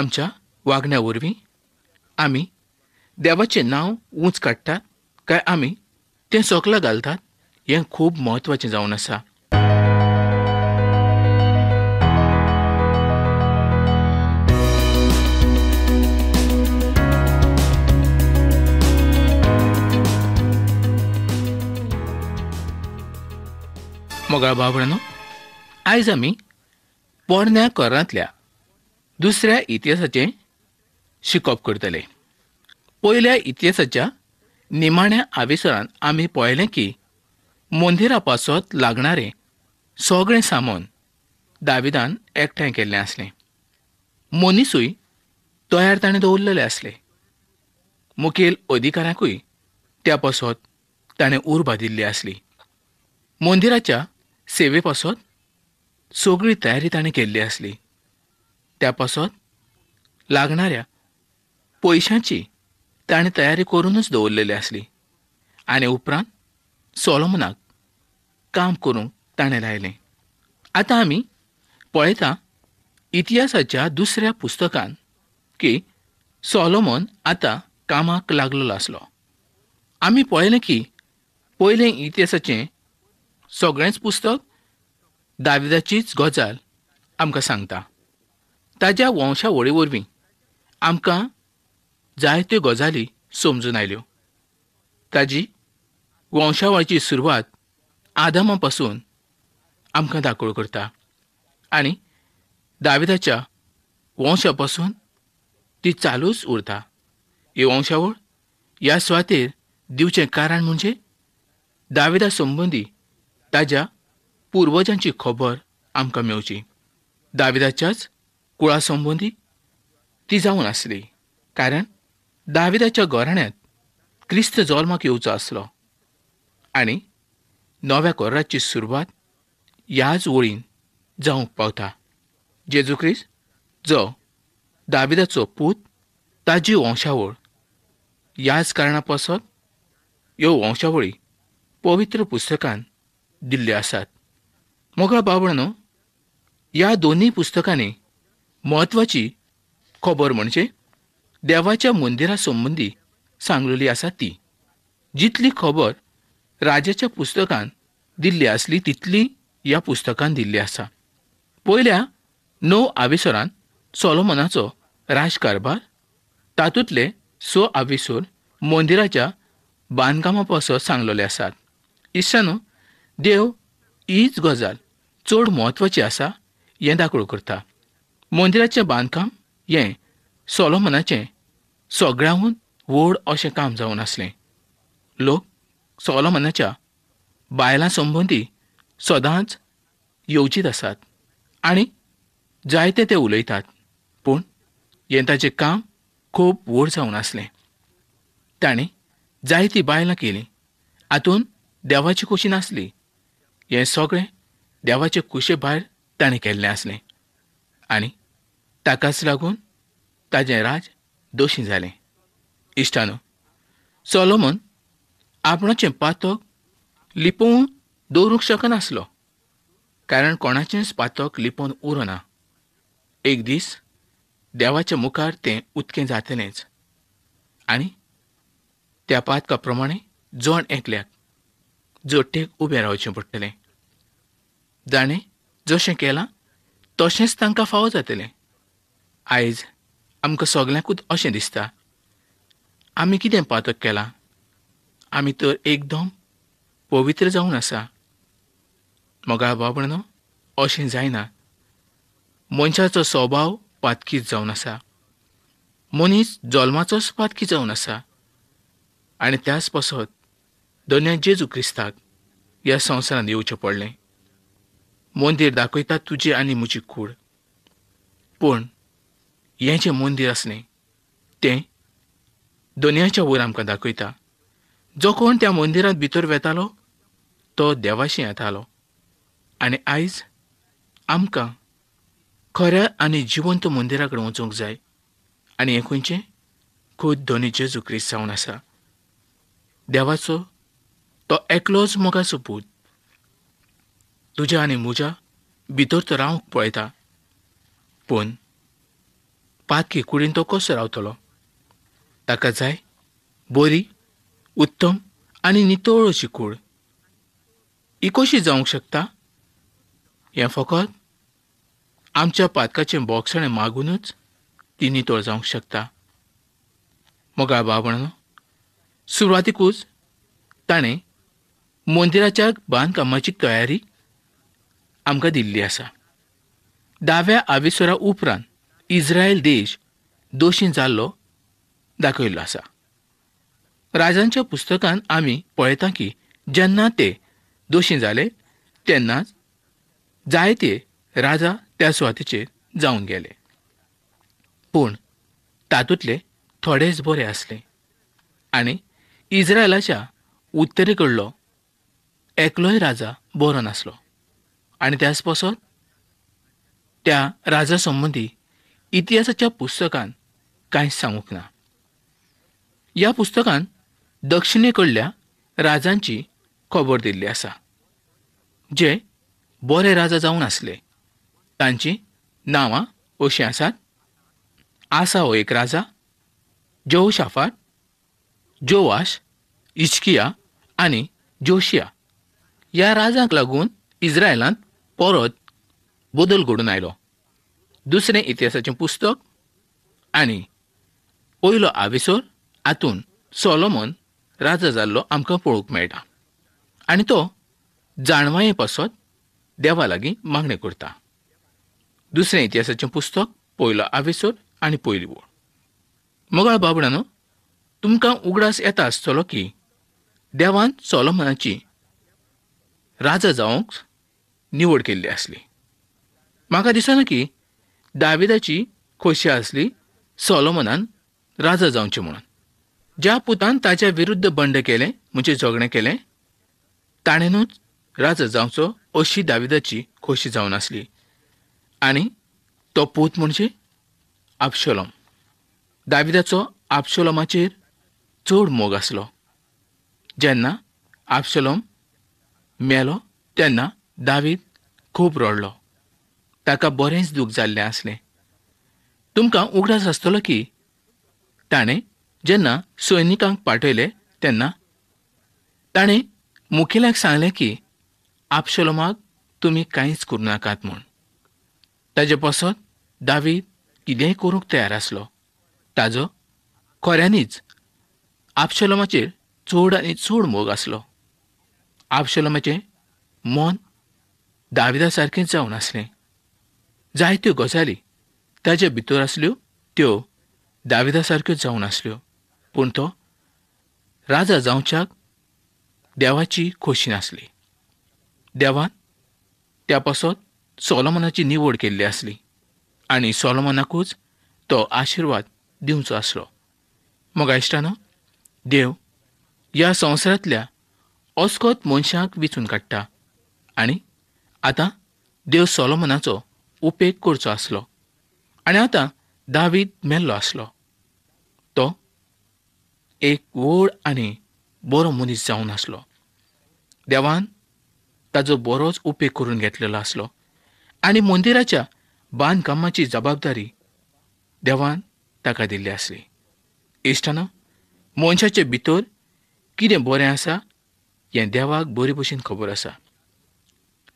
आमच्या वागण्या वरवीं आमी देवाचें नांव उंच काडटात काय आमी तें सोकलां घालतात हें खूब म्हत्वाचें जावन आसा. मोगाळ बाबळांनो, आयज आमी पोरण्या कोरांतल्या दुसऱ्या इतिहासाचें शिकप करतले. पयल्या इतिहासाच्या निमाण्या आविसरांत आमी पळयलें की मंदिरा पासत लागणारें सगळें सामान दाविदान एकठांय केल्लें आसलें. मनीसूय तयार ताणें दवरलेले आसले. मुखेल अधिकाऱ्यांकूय त्या पासत ताणें उर्बा दिल्ली आसली. मंदिराच्या सेवे पासत सगळी तयारी ताणें केल्ली आसली. त्या पासत लागणाऱ्या पयशांची ताणें तयारी करूनच दवरलेली आसली. आनी उपरांत सोलोमनाक काम करूंक ताणें लायलें. आतां आमी पळयता इतिहासाच्या दुसऱ्या पुस्तकांत की सोलोमन आतां कामाक लागलेलो आसलो. आमी पळयलें की पयलें इतिहासाचें सगळेंच पुस्तक दाविदाचीच गजाल आमकां सांगता. ताच्या वंशावळी वरवीं आमकां जायत्यो गजाली समजून आयल्यो. ताजी वंशावळीची सुरवात आदामा पासून आमकां दाखोळ करता आनी दाविदाच्या वंशा पासून ती चालूच उरता. ही वंशावळ ह्या सुवातेर दिवचें कारण म्हणजे दाविदा संबंदी ताच्या पुर्वजांची खबर आमकां मेळची. दाविदाच्याच कुळा संबंदी ती जावन आसली, कारण दाविदाच्या घराण्यांत क्रिस्त जल्माक येवचो आसलो आनी नव्या कोराची सुरवात ह्याच वळीन जावंक पावता. जेजू क्रिस्त जो दाविदाचो पूत, ताजी वंशावळ ह्याच कारणां पासत ह्यो वंशावळी पवित्र पुस्तकांत दिल्ल्यो आसात. मोगाळ बाबळांनो, ह्या दोनी पुस्तकांनी म्हत्वाची खबर म्हणजे देवाच्या मंदिरा संबंदी सांगलेली आसा ती. जितली खबर राजाच्या पुस्तकांत दिल्ली आसली तितली ह्या पुस्तकांत दिल्ली आसा. पयल्या 9 आविसरांत सोलोमनाचो राजकारभार, तातूंतले 6 आविसूर मंदिराच्या बांदकामा पासत सांगलेले आसात. इश्टानो, देव हीच गजाल चड म्हत्वाची आसा हें दाखोळ करता. मंदिराचें बांदकाम हें सोलोमनाचें सगळ्यांहून व्हड अशें काम जावन आसलें. लोक सोलोमनाच्या बायलां संबंदी सदांच येवजीत आसात आनी जायते ते उलयतात, पूण हें ताचें काम खूब व्हड जावन आसलें. ताणें जायतीं बायलां केलीं, हातूंत देवाची खोशी नासली. हें सगळें देवाचे कुशे भायर ताणें केल्लें आसलें आनी ताकाच लागून ताजें राज दोशी जालें. इश्टानो, सोलोमन आपणाचें पातक लिपोवन दवरूंक शकनासलो, कारण कोणाचेंच पातक लिपोवन उरना. एक दीस देवाच्या मुखार तें उक्तें जातलेंच आनी त्या पातका प्रमाणें जण एकल्याक जट्टेक उबें रावचें पडटलें. जाणें जशें केलां तशेंच तांकां फावो जातलें. आयज आमकां सगल्यांकूच अशें दिसता, आमी कितें पातक केलां? आमी तर एकदम पवित्र जावन आसा. मोगाळ बाबळांनो, अशें जायना. मनशाचो स्वभाव पातकीच जावन आसा. मनीस जल्माचोच पातकी जावन आसा आनी त्याच पासत धन्य जेजू क्रिस्ताक ह्या संवसारांत येवचें पडलें. मंदीर दाखयता तुजी आनी म्हजी कूड, पूण हें जें मंदीर आसलें तें दोनयाच्या वयर आमकां दाखयता. जो कोण त्या मंदिरांत भितर वेतालो तो देवाशी येतालो. आनी आयज आमकां खऱ्या आनी जिवंत मंदिरा कडेन वचूंक जाय आनी हें खंयचें? खुद दोनी जेजू क्रिस्त जावन आसा. देवाचो तो एकलोच मोगाचो पूत तुज्या आनी म्हज्या भितर तो रावंक पळयता, पूण पातकी कुडीन तो कसो रावतलो? ताका जाय बरी, उत्तम आनी नितळ अशी कूड. ही कशी जावंक शकता? हें फकत आमच्या पातकाचें बोगसणें मागूनच ती नितळ जावंक शकता. मोगाळ भावंडांनो, सुरवातीकूच ताणें मंदिराच्या बांदकामाची तयारी आमकां दिल्ली आसा. 10व्या आविस्वरा उपरांत इस्रायल देश दोशीं जाल्लो दाखयल्लो आसा. राजांच्या पुस्तकांत आमी पळयता की जेन्ना ते दोशीं जाले तेन्नाच जायते राजा त्या सुवातेचेर जावन गेले. पूण तातूंतले थोडेच बरे आसले आनी इस्रायलाच्या उत्तरेकडलो एकलोय राजा बरो नासलो. आनी त्याच पासत त्या राजा संबंदी इतिहासाच्या पुस्तकांत कांयच सांगूंक ना. ह्या पुस्तकांत दक्षिणेकडल्या राजांची खबर दिल्ली आसा जे बरे राजा जावन आसले. तांची नांवां अशीं आसात: आसा हो एक राजा, जेहोशाफाट, जोवाश, हिजकिया आनी जोशिया. ह्या राजांक लागून इस्रायलांत परत बदल घडून आयलो. दुसरें इतिहासाचें पुस्तक आनी पयलो आविसोर हातूंत सोलोमन राजा जाल्लो आमकां पळोवंक मेळटा. आनी तो जाणवाये पासत देवा लागीं मागणें करता. दुसरें इतिहासाचें पुस्तक, पयलो आविसोर आनी पयली ओळ. मोगाळ बाबडांनो, तुमकां उगडास येता आसतलो की देवान सोलोमनाची राजा जावंक निवड केल्ली आसली. म्हाका दिसना की दाविदाची खोशी आसली सोलोमनान राजा जावचें म्हणून. ज्या पुतान ताच्या विरुद्ध बंड केलें म्हणजे झगडें केलें ताणेनूच राजा जावचो अशी दाविदाची खोशी जावन आसली. आनी तो पूत म्हणजे आबशलोम. दाविदाचो आबशलोमाचेर चड मोग आसलो. जेन्ना आबशलोम मेलो तेन्ना दावीद खूब रडलो. ताका बरेंच दूख जाल्लें आसलें. तुमकां उगडास आसतलो की ताणें जेन्ना सैनिकांक पाठयले तेन्ना ताणें मुखेल्याक सांगलें की आबशलोमाक तुमी कांयच करूं नाकात म्हूण. ताजे पासत दावीद कितेंय करूंक तयार आसलो. ताजो खऱ्यांनीच आबशलोमाचेर चड आनी चड मोग आसलो. आबशलोमाचें मन दाविदा सारकेंच जावन आसलें. जायत्यो गजाली ताचे भितर आसल्यो त्यो दाविदा सारक्योच जावन आसल्यो. पूण तो राजा जावच्याक देवाची खोशी नासली. देवान त्या पासत सोलोमनाची निवड केल्ली आसली आनी सोलोमनाकूच तो आशिर्वाद दिवचो आसलो. मोगा इश्टानो, देव ह्या संवसारांतल्या अस्कोत मनशांक वेंचून काडटा आनी आतां देव सोलोमनाचो उपेग करचो आसलो. आनी आतां दावीद मेल्लो आसलो. तो एक व्हड आनी बरो मनीस जावन आसलो. देवान ताजो बरोच उपेग करून घेतलेलो आसलो आनी मंदिराच्या बांदकामाची जबाबदारी देवान ताका दिल्ली आसली. इश्टानो, मनशाचे भितर कितें बरें आसा हें देवाक बरे भशेन खबर आसा.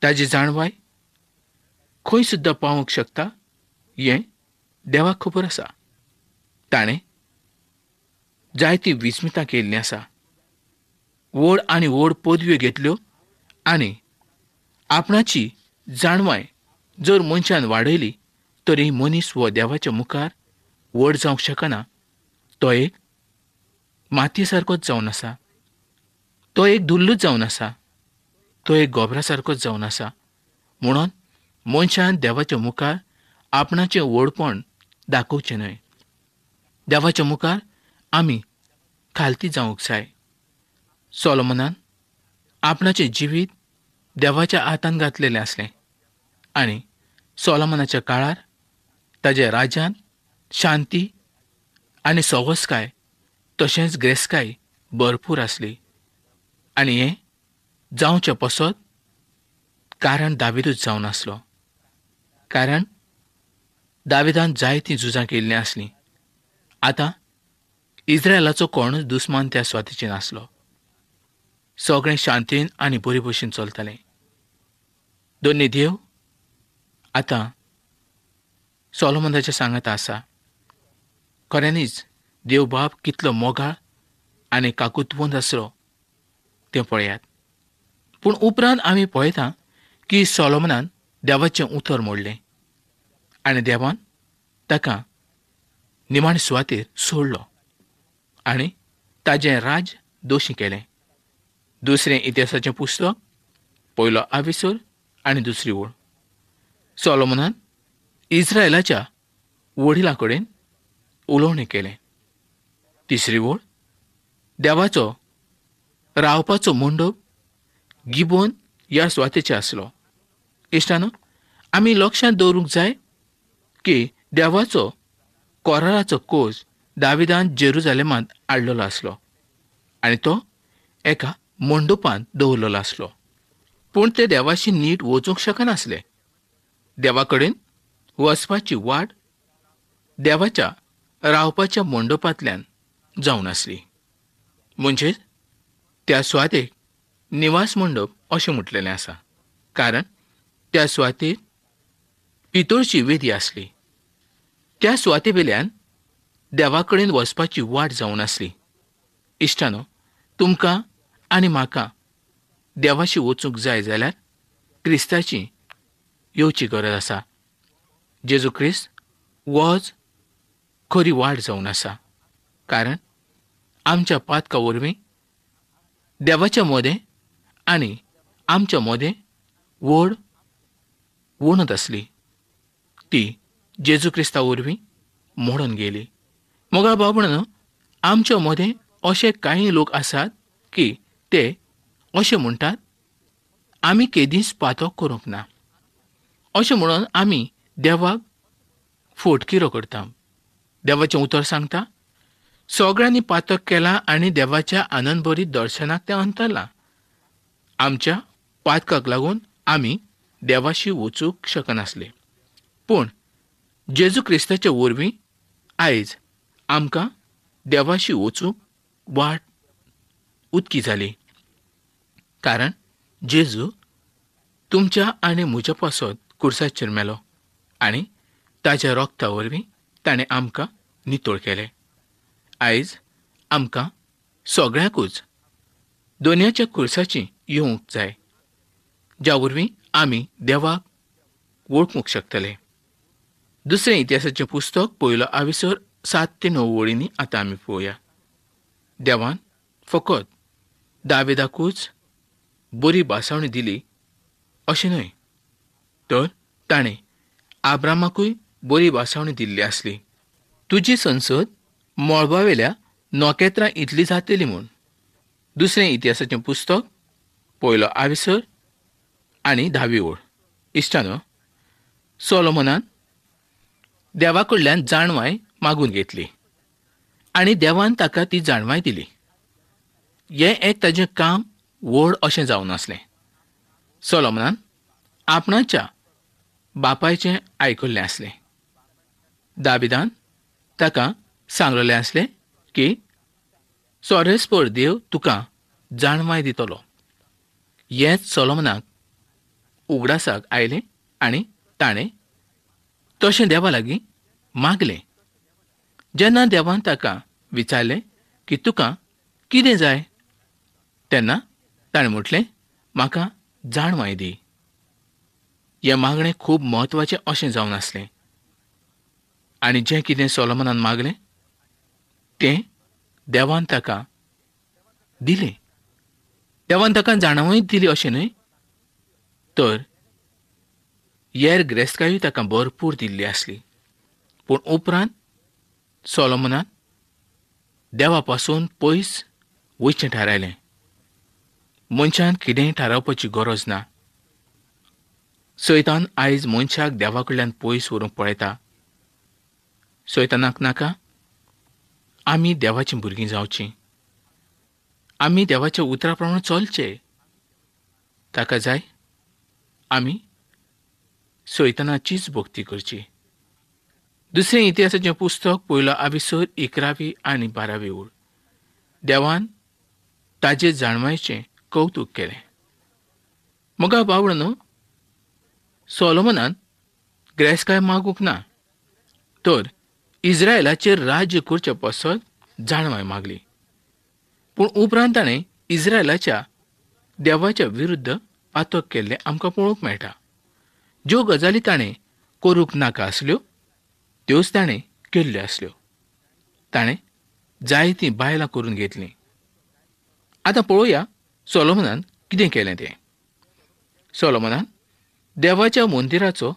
ताजी जाणवाय खंय सुद्दां पावूंक शकता हें देवाक खबर आसा. ताणें जायती विस्मितां केल्लीं आसा. व्हड आनी व्हड पदव्यो घेतल्यो आनी आपणाची जाणवाय जर मनशान वाडयली तरी मनीस हो देवाच्या मुखार व्हड जावंक शकना. तो एक मातये सारकोच जावन आसा. तो एक धुल्लूच जावन आसा. तो एक गोबरा सारकोच जावन आसा. म्हणून मनशान देवाच्या मुखार आपणाचें व्हडपण दाखोवचें न्हय. देवाच्या मुखार आमी खालती जावंक जाय. सोलोमनान आपणाचें जिवीत देवाच्या हातांत घातलेलें आसलें आनी सोलोमनाच्या काळार ताच्या राज्यांत शांती आनी सोगोसकाय तशेंच ग्रेसकाय भरपूर आसली. आनी हें जावचें पसत कारण दावीदूच जावन आसलो. कारण दाविदान जायतीं झुजां केल्लीं आसलीं. आतां इस्रायलाचो कोणूच दुस्मान त्या स्वातीचेर नासलो. सगळें शांतीन आनी बरे भशेन चलतालें. दोनी देव आतां सोलोमनाच्या सांगात आसा. खऱ्यांनीच देव बाब कितलो मोगाळ आनी काकुतवंत आसलो तें पळयात. पूण उपरांत आमी पळयता की सोलोमनान देवाचें उतर मोडलें आनी देवान ताका निमाणे सुवातेर सोडलो आनी ताजें राज दोशी केलें. दुसरें इतिहासाचें पुस्तक, पयलो आविसर आनी दुसरी ओळ. सोलोमनान इस्रायलाच्या वडिलां कडेन उलोवणें केलें. तिसरी ओळ, देवाचो रावपाचो मंडप गिबोन ह्या सुवातेचेर आसलो. इश्टानो, आमी लक्षांत दवरूंक जाय की देवाचो कोराराचो कोज दाविदान जेरुजालेमांत हाडलेलो आसलो आनी तो एका मंडपांत दवरलेलो आसलो. पूण ते देवाशी नीट वचूंक शकनासले. देवा कडेन वचपाची वाट देवाच्या रावपाच्या मंडपांतल्यान जावन आसली. म्हणजे त्या सुवातेक निवास मंडप अशें म्हटलेलें आसा, कारण त्या सुवातेर पितळची वेदी आसली. त्या सुवातेवेल्यान देवा कडेन वचपाची वाट जावन आसली. इश्टानो, तुमकां आनी म्हाका देवाशी वचूंक जाय जाल्यार क्रिस्ताची येवची गरज आसा. जेजू क्रिस्त वच खरी वाट जावन आसा, कारण आमच्या पातका वरवीं देवाच्या मोदें आनी आमच्या मोदें व्हड वणत आसली. ती जेजू क्रिस्ता वरवीं मोडून गेली. मोगाळ बाबणानो, आमच्या मोदें अशे कांय लोक आसात की ते अशें म्हणटात, आमी केदींच पातक करूंक ना. अशें म्हणून आमी देवाक फोटकिरो करता. देवाचें उतर सांगता, सगळ्यांनी पातक केलां आनी देवाच्या आनंदभरीत दर्शनाक तें अंतरलां. आमच्या पातकाक लागून आमी देवाशी वचूंक शकनासले. पूण जेजू क्रिस्ताच्या वरवीं आयज आमकां देवाशी वचूंक वाट उदकी जाली. कारण जेजू तुमच्या आनी म्हज्या पासत कुर्साचेर मेलो आनी ताच्या रोगता वरवीं ताणें आमकां नितळ केलें. आयज आमकां सगळ्यांकूच दोनयाच्या कुर्साची येवंक जाय, ज्या वरवीं आमी देवाक वळखूंक शकतले. दुसरें इतिहासाचें पुस्तक, पयलो आविसर 7 ते 9 वळींनी आतां आमी पळोवया. देवान फकत दाविदाकूच बरी बासावणी दिली अशें न्हय, तर ताणें आब्रामाकूय बरी बासावणी दिल्ली आसली. तुजी संसद मळबावेल्या नोकेत्रां इतली जातली म्हूण. दुसरें इतिहासाचें पुस्तक, पयलो आविसर आनी 10वी ओळ. इश्टानो, सोलोमनान देवा कडल्यान जाणवाय मागून घेतली आनी देवान ताका ती जाणवाय दिली. हें एक ताजें काम व्हड अशें जावन आसलें. सोलोमनान आपणाच्या बापायचें आयकल्लें आसलें. दाविदान ताका सांगलेलें आसलें की सोरेस्पर देव तुका जाणवाय दितलो. हेंच सोलोमनाक उगडासाक आयलें आनी ताणें तशें देवा लागीं मागलें. जेन्ना देवान ताका विचारलें की तुका कितें जाय, तेन्ना ताणें म्हटलें, म्हाका जाणवाय दी. हें मागणें खूब म्हत्वाचें अशें जावन आसलें. आनी जें कितें सोलोमनान मागलें तें देवान ताका दिलें. देवान ताका जाणवाय दिली अशें न्हय, तर हेर गिरेस्तकायूय ताका भरपूर दिल्ली आसली. पूण उपरांत सोलोमनान देवा पासून पयस वयचें थारायलें. मनशान कितेंय थारावपाची गरज ना. सैतान आयज मनशाक देवा कडल्यान पयस व्हरूंक पळयता. सैतानाक नाका आमी देवाचीं भुरगीं जावचीं. आमी देवाच्या उतरा प्रमाण चलचें. ताका जाय आमी सैतानाचीच भक्ती करची. दुसरें इतिहासाचें पुस्तक पयलो आविसर 11वी आनी 12वी ओळ. देवान ताजे जाणवायेचें कौतुक केलें. मगा बावळनो, सोलोमनान ग्रेस्काय मागूंक ना, तर इस्रायलाचेर राज्य करचे पसत जाणवाय मागली. पूण उपरांत ताणें इस्रायलाच्या देवाच्या विरुद्ध पातक केल्लें आमकां पळोवंक मेळटा. ज्यो गजाली ताणें करूंक नाका आसल्यो त्योच ताणें केल्ल्यो आसल्यो. ताणें जायतीं बायलां करून घेतलीं. आतां पळोवया सोलोमनान कितें केलें तें. सोलोमनान देवाच्या मंदिराचो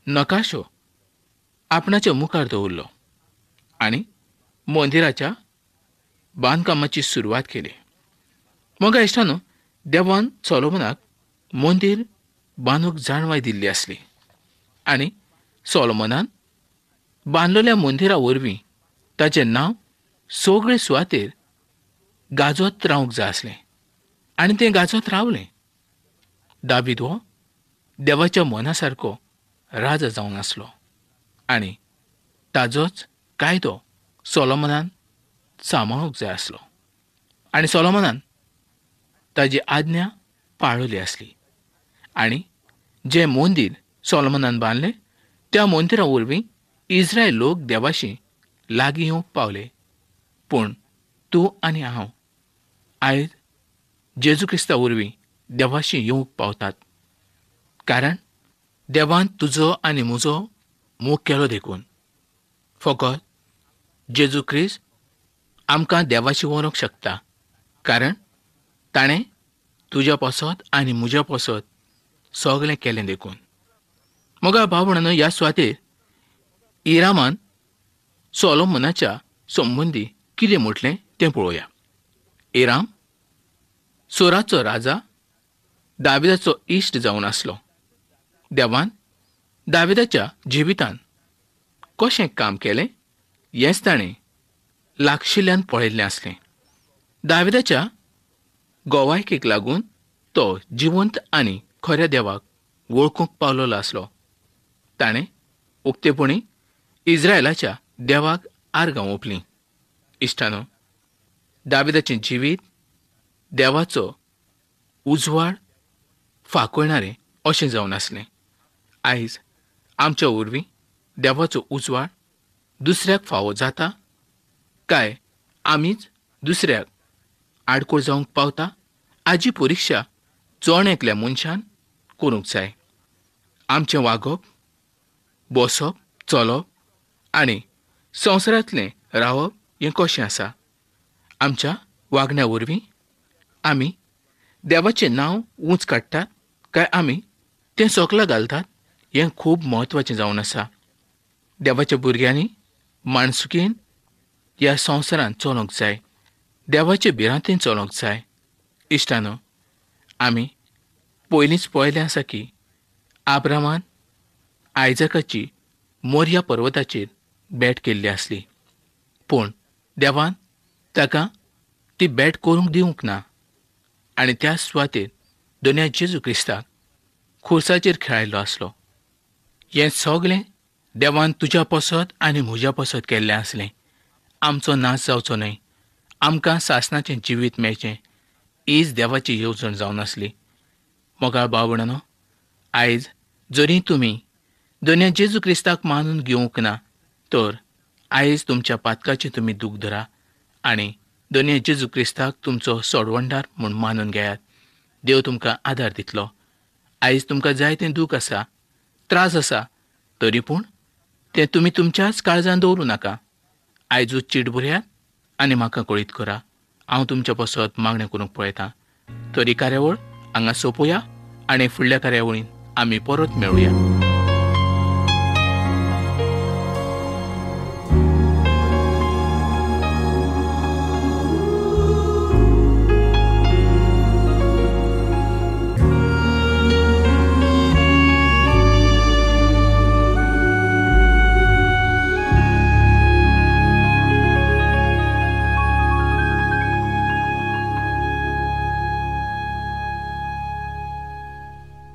नकाशो आपणाच्या मुखार दवरलो आनी मंदिराच्या बांदकामाची सुरवात केली. मगा इश्टानो, देवान सोलोमनाक मंदीर बांदूंक जाणवाय दिल्ली आसली आनी सोलोमनान बांदलेल्या मंदिरा वरवीं ताचें नांव सगळे सुवातेर गाजत रावंक जाय आसलें आनी तें गाजत रावलें. दावीद हो देवाच्या मना सारको राजा जावन आसलो आनी ताजोच कायदो सोलोमनान सांबाळूंक जाय आसलो आनी सोलोमनान ताजी आज्ञा पाळली आसली. आनी जें मंदीर सोलोमनान बांदलें त्या मंदिरा वरवीं इस्रायल लोक देवाशी लागीं येवंक पावले. पूण तूं आनी हांव आयज जेजू क्रिस्ता वरवीं देवाशी येवंक पावतात, कारण देवान तुजो आनी म्हजो मोग केलो देखून. फकत जेजू क्रिस्त आमकां देवाशी व्हरोंक शकता, कारण ताणें तुज्या पसत आनी म्हज्या पसत सगळें केलें देखून. मगा भावणानो, ह्या सुवातेर इरामान सोलोमनाच्या संबंदी कितें म्हटलें तें पळोवया. इराम सोराचो राजा, दाविदाचो इश्ट जावन आसलो. देवान दाविदाच्या जिवितांत कशें काम केलें हेंच ताणें लागशिल्ल्यान पळयल्लें आसलें. दाविदाच्या गोवायकेक लागून तो जिवंत आनी खऱ्या देवाक वळखूंक पावलोलो आसलो. ताणें उक्तेपणी इस्रायलाच्या देवाक आर्गां ओंपलीं. इश्टानो, दाविदाचें जिवीत देवाचो उजवाड फांकयणारें अशें जावन आसलें. आयज आमच्या वरवीं देवाचो उजवाड दुसऱ्याक फावो जाता काय आमीच दुसऱ्याक आडकोळ जावंक पावता, हाची परिक्षा जोण एकल्या मनशान करूंक जाय. आमचें वागप, बसप, चलप आनी संवसारांतलें रावप हें कशें आसा. आमच्या वागण्या वरवीं आमी देवाचें नांव उंच काडटात काय आमी तें सोकला घालतात हें खूब म्हत्वाचें जावन आसा. देवाच्या भुरग्यांनी माणसुकेन ह्या संवसारांत चलोंक जाय, देवाचे भिरांतेन चलोंक जाय. इश्टानो, आमी पयलींच पळयलें आसा की आब्रामान आयजकाची मोर्या पर्वताचेर भेट केल्ली आसली, पूण देवान ताका ती भेट करूंक दिवंक ना आनी त्या सुवातेर दोनया जेजू क्रिस्ताक खुर्साचेर खेळायल्लो आसलो. हें सगळें देवान तुज्या पसत आनी म्हज्या पसत केल्लें आसलें. आमचो नाश जावचो न्हय, आमकां सासणाचें जिवीत मेळचें, हीच देवाची येवजण जावन आसली. मोगाळ भावणानो, आयज जरी तुमी दोनया जेजू क्रिस्ताक मानून घेवंक ना, तर आयज तुमच्या पातकाचें तुमी दूख धरा आनी दोनया जेजू क्रिस्ताक तुमचो सोडवणदार म्हूण मानून घेयात. देव तुमकां आदार दितलो. आयज तुमकां जायतें दूख आसा, त्रास आसा, तरी पूण तें तुमी तुमच्याच काळजांत दवरूं नाका. आयजूच चीट भरयात आनी म्हाका कळीत करा. हांव तुमच्या पसत मागणें करूंक पळयतां. तर ही कार्यावळ हांगा सोंपोवया आनी फुडल्या कार्यावळींत आमी परत मेळुया.